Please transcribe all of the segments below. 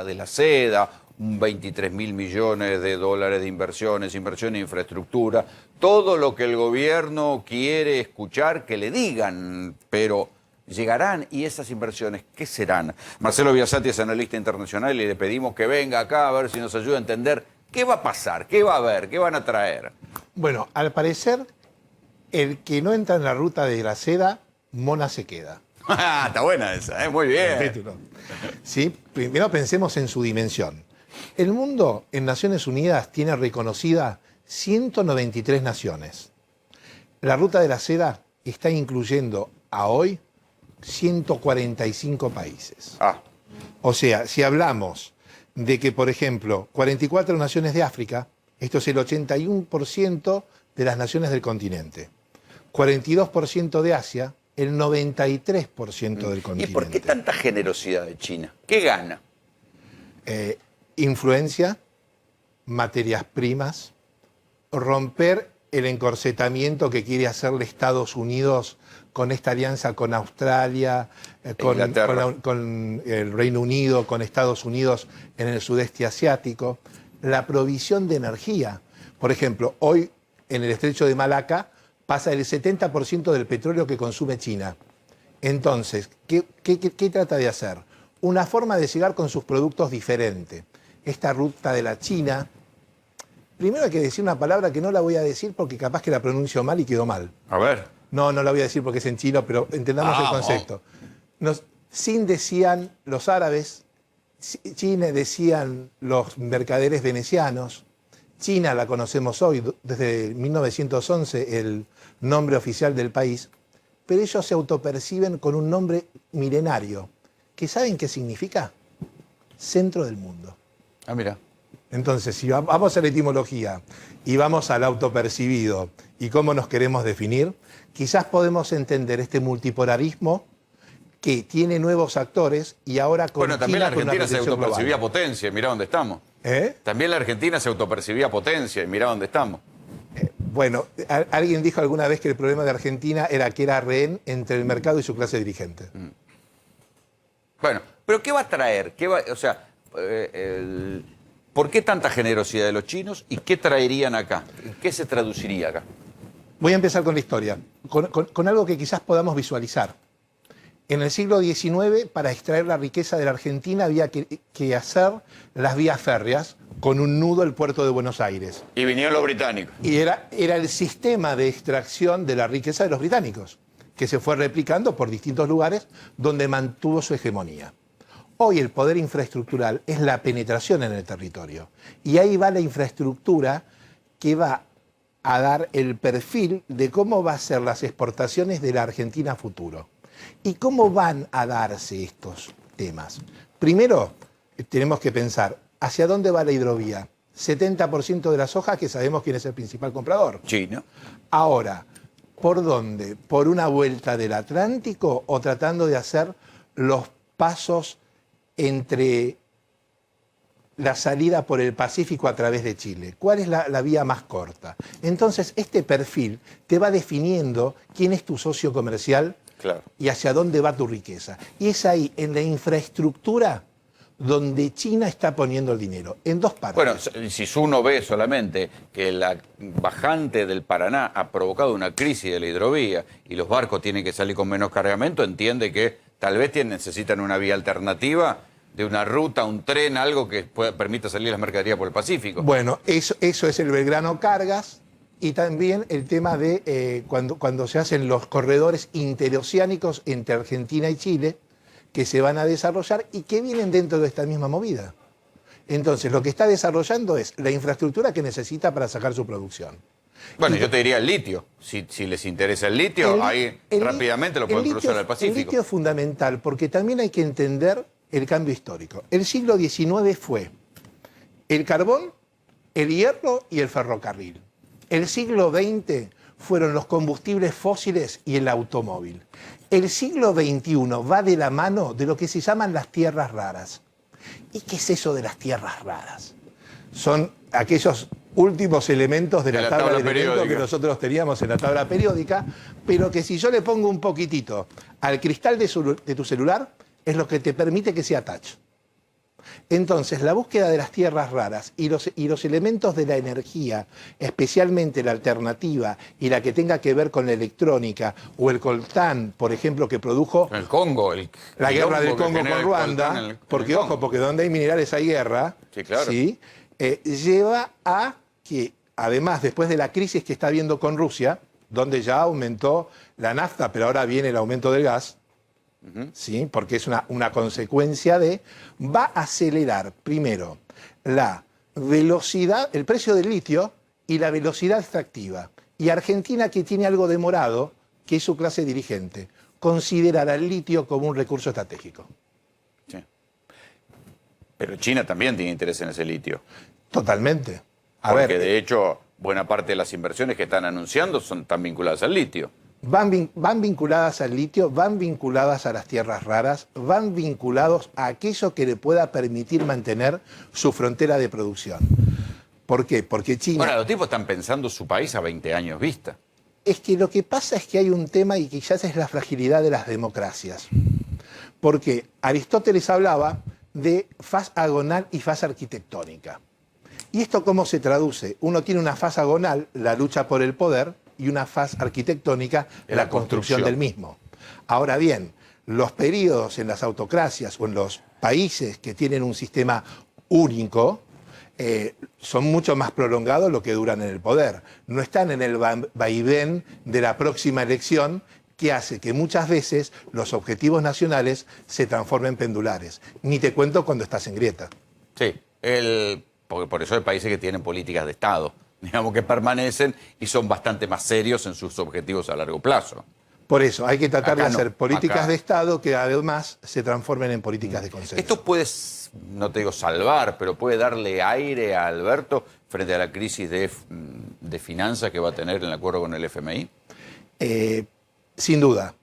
ruta de la seda, 23.000 millones de dólares de inversiones, inversión en infraestructura, todo lo que el gobierno quiere escuchar que le digan, pero llegarán, y esas inversiones, ¿qué serán? Marcelo Biasati es analista internacional y le pedimos que venga acá a ver si nos ayuda a entender qué va a pasar, qué va a haber, qué van a traer. Bueno, al parecer, el que no entra en la ruta de la seda, mona se queda. Está buena esa, muy bien. ¿Sí? Primero pensemos en su dimensión. El mundo en Naciones Unidas tiene reconocida 193 naciones. La ruta de la seda está incluyendo a hoy 145 países. O sea, si hablamos de que, por ejemplo, 44 naciones de África, esto es el 81% de las naciones del continente. 42% de Asia, el 93% del continente. ¿Y por qué tanta generosidad de China? ¿Qué gana? Influencia, materias primas, romper el encorsetamiento que quiere hacerle Estados Unidos con esta alianza con Australia, con el Reino Unido, con Estados Unidos en el sudeste asiático, la provisión de energía. Por ejemplo, hoy en el estrecho de Malaca pasa el 70% del petróleo que consume China. Entonces, ¿qué trata de hacer? Una forma de llegar con sus productos diferente. Esta ruta de la China, primero hay que decir una palabra que no la voy a decir porque capaz que la pronuncio mal y quedó mal. A ver. No la voy a decir porque es en chino, pero entendamos el concepto. Sin decían los árabes, China decían los mercaderes venecianos, China la conocemos hoy, desde 1911 el nombre oficial del país, pero ellos se autoperciben con un nombre milenario, que ¿saben qué significa? Centro del mundo. Ah, mira. Entonces, si vamos a la etimología y vamos al autopercibido y cómo nos queremos definir, quizás podemos entender este multipolarismo que tiene nuevos actores y ahora con Bueno, también China la con una Argentina se protección autopercibía global. potencia, y mirá dónde estamos. ¿Eh? También la Argentina se autopercibía potencia, y mirá dónde estamos. Bueno, alguien dijo alguna vez que el problema de Argentina era que era rehén entre el mercado y su clase dirigente. Bueno, pero ¿qué va a traer? O sea, ¿por qué tanta generosidad de los chinos y qué traerían acá? ¿En qué se traduciría acá? Voy a empezar con la historia, con algo que quizás podamos visualizar. En el siglo XIX, para extraer la riqueza de la Argentina, había que hacer las vías férreas con un nudo el puerto de Buenos Aires. Y vinieron los británicos. Y era el sistema de extracción de la riqueza de los británicos, que se fue replicando por distintos lugares donde mantuvo su hegemonía. Hoy el poder infraestructural es la penetración en el territorio. Y ahí va la infraestructura que va a dar el perfil de cómo va a ser las exportaciones de la Argentina a futuro. ¿Y cómo van a darse estos temas? Primero, tenemos que pensar, ¿hacia dónde va la hidrovía? 70% de la soja, que sabemos quién es el principal comprador. China. Ahora, ¿por dónde? ¿Por una vuelta del Atlántico o tratando de hacer los pasos entre la salida por el Pacífico a través de Chile? ¿Cuál es la vía más corta? Entonces, este perfil te va definiendo quién es tu socio comercial. Claro. Y hacia dónde va tu riqueza. Y es ahí, en la infraestructura, donde China está poniendo el dinero, en dos partes. Bueno, si uno ve solamente que la bajante del Paraná ha provocado una crisis de la hidrovía y los barcos tienen que salir con menos cargamento, entiende que tal vez necesitan una vía alternativa de una ruta, un tren, algo que permita salir las mercaderías por el Pacífico. Bueno, eso es el Belgrano Cargas. Y también el tema de cuando se hacen los corredores interoceánicos entre Argentina y Chile, que se van a desarrollar y que vienen dentro de esta misma movida. Entonces, lo que está desarrollando es la infraestructura que necesita para sacar su producción. Bueno, yo te diría el litio. Si les interesa el litio, ahí rápidamente lo pueden cruzar al Pacífico. El litio es fundamental porque también hay que entender el cambio histórico. El siglo XIX fue el carbón, el hierro y el ferrocarril. El siglo XX fueron los combustibles fósiles y el automóvil. El siglo XXI va de la mano de lo que se llaman las tierras raras. ¿Y qué es eso de las tierras raras? Son aquellos últimos elementos de la tabla de elementos que nosotros teníamos en la tabla periódica, pero que si yo le pongo un poquitito al cristal de tu celular, es lo que te permite que sea touch. Entonces, la búsqueda de las tierras raras y los elementos de la energía, especialmente la alternativa y la que tenga que ver con la electrónica, o el coltán, por ejemplo, que produjo El Congo, la guerra del Congo genera con el Ruanda, coltán en el porque Congo. ojo, porque donde hay minerales hay guerra, Sí, claro. ¿sí? Lleva a que, además, después de la crisis que está habiendo con Rusia, donde ya aumentó la nafta, pero ahora viene el aumento del gas, ¿sí? Porque es una consecuencia va a acelerar primero la velocidad, el precio del litio y la velocidad extractiva. Y Argentina, que tiene algo demorado, que es su clase dirigente, considerará el litio como un recurso estratégico. Sí. Pero China también tiene interés en ese litio. Totalmente. Porque de hecho, buena parte de las inversiones que están anunciando están vinculadas al litio. Van vinculadas al litio, van vinculadas a las tierras raras, van vinculados a aquello que le pueda permitir mantener su frontera de producción. ¿Por qué? Porque China... Ahora, los tipos están pensando su país a 20 años vista. Es que lo que pasa es que hay un tema y quizás es la fragilidad de las democracias. Porque Aristóteles hablaba de faz agonal y faz arquitectónica. ¿Y esto cómo se traduce? Uno tiene una faz agonal, la lucha por el poder, y una faz arquitectónica, la construcción del mismo. Ahora bien, los periodos en las autocracias o en los países que tienen un sistema único son mucho más prolongados lo que duran en el poder. No están en el vaivén de la próxima elección, que hace que muchas veces los objetivos nacionales se transformen pendulares. Ni te cuento cuando estás en grieta. Sí, porque por eso hay países que tienen políticas de Estado, digamos, que permanecen y son bastante más serios en sus objetivos a largo plazo. Por eso, hay que tratar Acá de no, hacer políticas acá. de Estado que además se transformen en políticas de consenso. Esto puede, no te digo salvar, pero puede darle aire a Alberto frente a la crisis de finanzas que va a tener en el acuerdo con el FMI. Sin duda.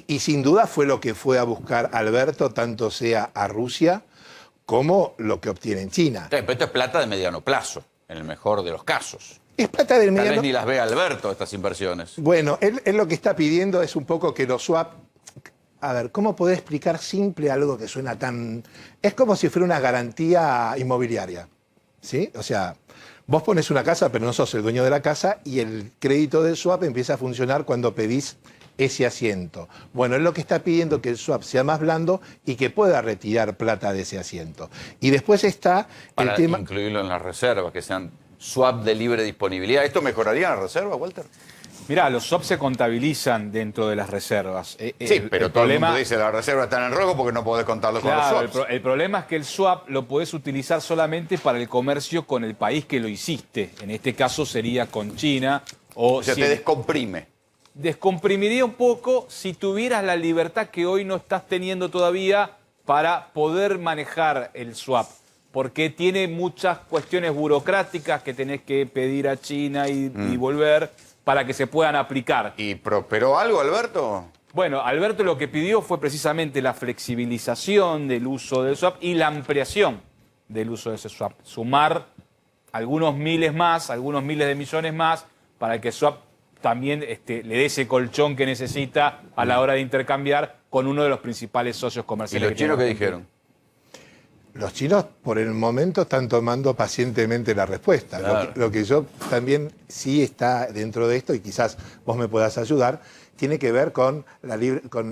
Y sin duda fue lo que fue a buscar Alberto, tanto sea a Rusia como lo que obtiene en China. Pero esto es plata de mediano plazo, en el mejor de los casos. Es plata del Tal mediano. vez ni las ve Alberto estas inversiones. Bueno, él lo que está pidiendo es un poco que los swap... A ver, ¿cómo poder explicar simple algo que suena tan...? Es como si fuera una garantía inmobiliaria, ¿sí? O sea, vos pones una casa, pero no sos el dueño de la casa, y el crédito del swap empieza a funcionar cuando pedís ese asiento. Bueno, es lo que está pidiendo, que el swap sea más blando y que pueda retirar plata de ese asiento. Y después está Para el tema... incluirlo en las reservas, que sean swap de libre disponibilidad. ¿Esto mejoraría la reserva, Walter? Mirá, los swaps se contabilizan dentro de las reservas. Sí, pero todo el mundo dice la reserva está en el rojo porque no podés contarlo con los Claro, swaps. el problema es que el swap lo podés utilizar solamente para el comercio con el país que lo hiciste. En este caso sería con China. O sea, te descomprime. Descomprimiría un poco si tuvieras la libertad que hoy no estás teniendo todavía para poder manejar el swap. Porque tiene muchas cuestiones burocráticas que tenés que pedir a China y volver para que se puedan aplicar. ¿Y prosperó algo, Alberto? Bueno, Alberto lo que pidió fue precisamente la flexibilización del uso del swap y la ampliación del uso de ese swap. Sumar algunos miles de millones más, para que el swap también le dé ese colchón que necesita a la hora de intercambiar con uno de los principales socios ¿Y comerciales. los chinos qué dijeron? Los chinos, por el momento, están tomando pacientemente la respuesta. Claro. Lo que yo también sí está dentro de esto, y quizás vos me puedas ayudar, tiene que ver con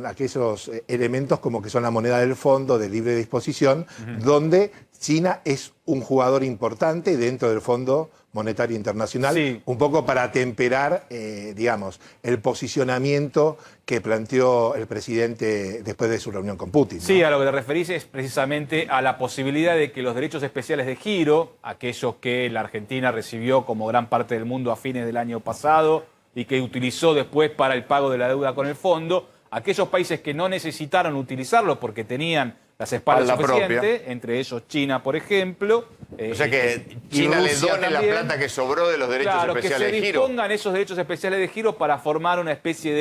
aquellos elementos como que son la moneda del fondo de libre disposición, donde China es un jugador importante dentro del Fondo Monetario Internacional, Sí. un poco para temperar, digamos, el posicionamiento que planteó el presidente después de su reunión con Putin, ¿no? Sí, a lo que te referís es precisamente a la posibilidad de que los derechos especiales de giro, aquellos que la Argentina recibió como gran parte del mundo a fines del año pasado y que utilizó después para el pago de la deuda con el fondo, aquellos países que no necesitaron utilizarlo porque tenían las espaldas Espalda suficientes, propia. entre ellos China, por ejemplo. O sea que y China le Rusia done la también. plata que sobró de los derechos Claro, que especiales se de giro. dispongan esos derechos especiales de giro para formar una especie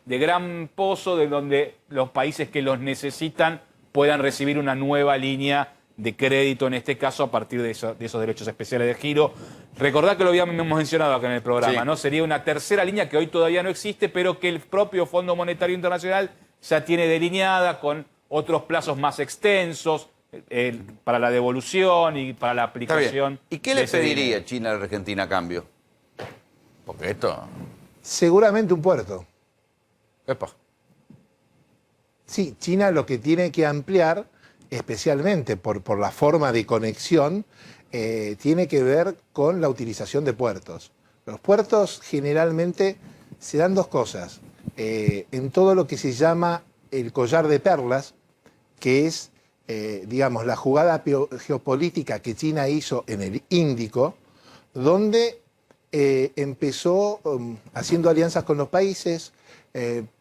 de gran pozo de donde los países que los necesitan puedan recibir una nueva línea de crédito, en este caso, a partir de esos derechos especiales de giro. Recordad que lo habíamos mencionado acá en el programa, Sí. ¿no? Sería una tercera línea que hoy todavía no existe, pero que el propio Fondo Monetario Internacional ya tiene delineada con otros plazos más extensos, para la devolución y para la Está bien. aplicación. ¿Y qué de le ese pediría dinero. China a la Argentina a cambio? Porque esto... Seguramente un puerto. Epa. Sí, China lo que tiene que ampliar, especialmente por la forma de conexión, tiene que ver con la utilización de puertos. Los puertos generalmente se dan dos cosas. En todo lo que se llama el collar de perlas, que es, digamos, la jugada geopolítica que China hizo en el Índico, donde empezó haciendo alianzas con los países,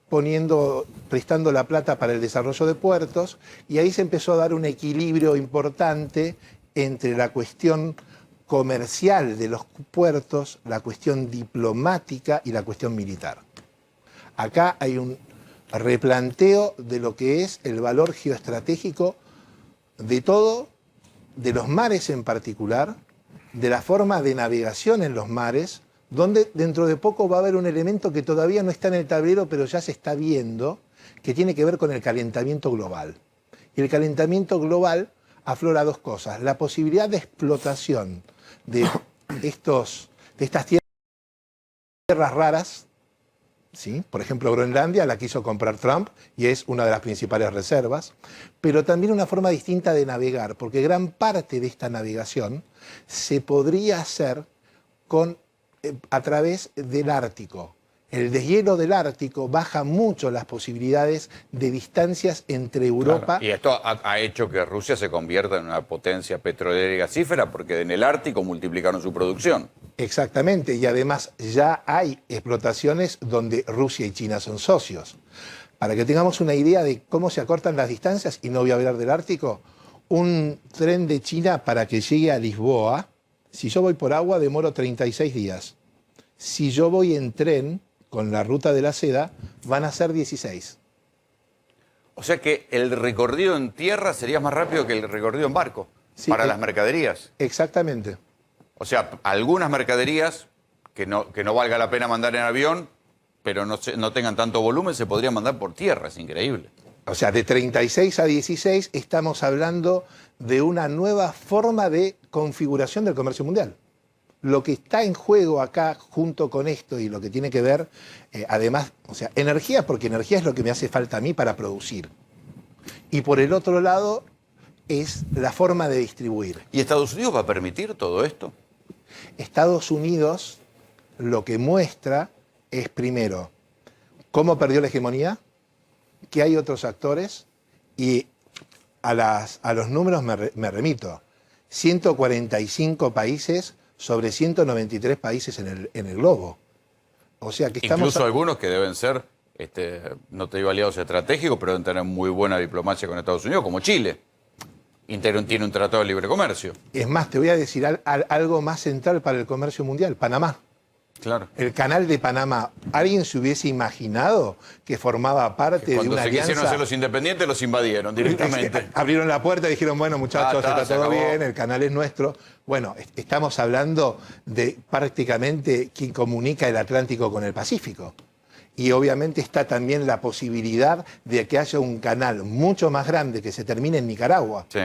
prestando la plata para el desarrollo de puertos, y ahí se empezó a dar un equilibrio importante entre la cuestión comercial de los puertos, la cuestión diplomática y la cuestión militar. Acá hay un replanteo de lo que es el valor geoestratégico de todo, de los mares en particular, de la forma de navegación en los mares, donde dentro de poco va a haber un elemento que todavía no está en el tablero, pero ya se está viendo, que tiene que ver con el calentamiento global. Y el calentamiento global aflora dos cosas: la posibilidad de explotación de estas tierras raras, ¿sí? Por ejemplo, Groenlandia la quiso comprar Trump y es una de las principales reservas, pero también una forma distinta de navegar, porque gran parte de esta navegación se podría hacer a través del Ártico. El deshielo del Ártico baja mucho las posibilidades de distancias entre Europa... Claro. Y esto ha hecho que Rusia se convierta en una potencia petrolera y gasífera, porque en el Ártico multiplicaron su producción. Exactamente, y además ya hay explotaciones donde Rusia y China son socios. Para que tengamos una idea de cómo se acortan las distancias, y no voy a hablar del Ártico, un tren de China para que llegue a Lisboa, si yo voy por agua demoro 36 días. Si yo voy en tren con la ruta de la seda, van a ser 16. O sea que el recorrido en tierra sería más rápido que el recorrido en barco, Sí, para las mercaderías. Exactamente. O sea, algunas mercaderías que no valga la pena mandar en avión, pero no tengan tanto volumen, se podrían mandar por tierra. Es increíble. O sea, de 36 a 16 estamos hablando de una nueva forma de configuración del comercio mundial. Lo que está en juego acá junto con esto y lo que tiene que ver, además, o sea, energía, porque energía es lo que me hace falta a mí para producir. Y por el otro lado es la forma de distribuir. ¿Y Estados Unidos va a permitir todo esto? Estados Unidos lo que muestra es, primero, cómo perdió la hegemonía, que hay otros actores, y a los números me remito. 145 países sobre 193 países en el globo. O sea que estamos... Incluso algunos que deben ser, no te digo aliados estratégicos, pero deben tener muy buena diplomacia con Estados Unidos, como Chile. Tiene un tratado de libre comercio. Es más, te voy a decir algo más central para el comercio mundial: Panamá. Claro. El canal de Panamá. ¿Alguien se hubiese imaginado que formaba parte de una alianza? Cuando se quisieron hacer los independientes, los invadieron directamente. Abrieron la puerta y dijeron, bueno, muchachos, está se todo acabó. bien, el canal es nuestro. Bueno, estamos hablando de prácticamente quien comunica el Atlántico con el Pacífico. Y obviamente está también la posibilidad de que haya un canal mucho más grande que se termine en Nicaragua. Sí.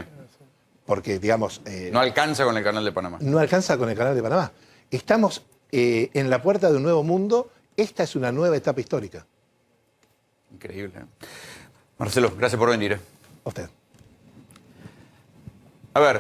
Porque, digamos... No alcanza con el canal de Panamá. No alcanza con el canal de Panamá. Estamos en la puerta de un nuevo mundo. Esta es una nueva etapa histórica. Increíble. Marcelo, gracias por venir. A usted.